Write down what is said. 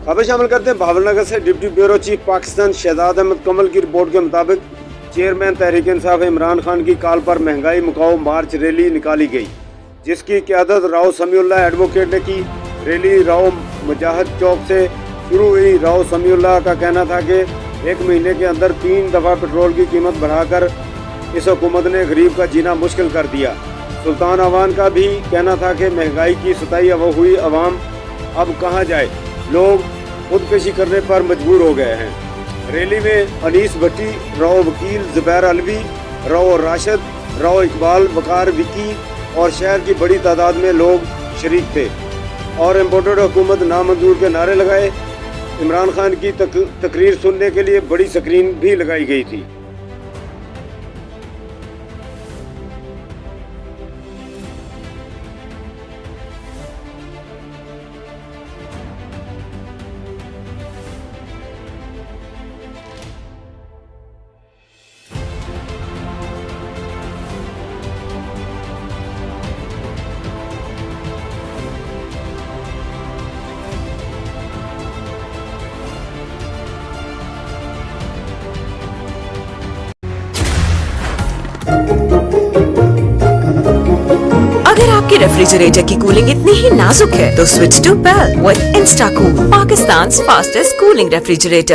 खबर शामिल करते हैं भावनगर से। Deputy bureau chief Pakistan Shahzad Ahmad Kamal की रिपोर्ट के मुताबिक चेयरमैन तहरीक इंसाफ इमरान खान की कॉल पर महंगाई मुकाओ मार्च रैली निकाली गई, जिसकी क़यादत राव समीउल्लाह एडवोकेट ने की। रैली राव मुजाहिद चौक से शुरू हुई। राव समीउल्लाह का कहना था कि 1 महीने के अंदर 3 दफ़ा पेट्रोल की कीमत बढ़ाकर इस हुकूमत ने गरीब का जीना मुश्किल कर दिया। सुल्तान अवान का भी कहना था कि महंगाई की सताई हुई अवाम अब कहाँ जाए, लोग खुदकशी करने पर मजबूर हो गए हैं। रैली में अनीस भट्टी, राव वकील ज़ुबैर अलवी, राव राशिद, राव इकबाल, वकार विकी और शहर की बड़ी तादाद में लोग शरीक थे और इम्पोर्टेड हुकूमत नामंजूर के नारे लगाए। इमरान खान की तकरीर सुनने के लिए बड़ी स्क्रीन भी लगाई गई थी। अगर आपके रेफ्रिजरेटर की कूलिंग इतनी ही नाजुक है तो switch to PEL with Instacool, Pakistan fastest cooling refrigerator.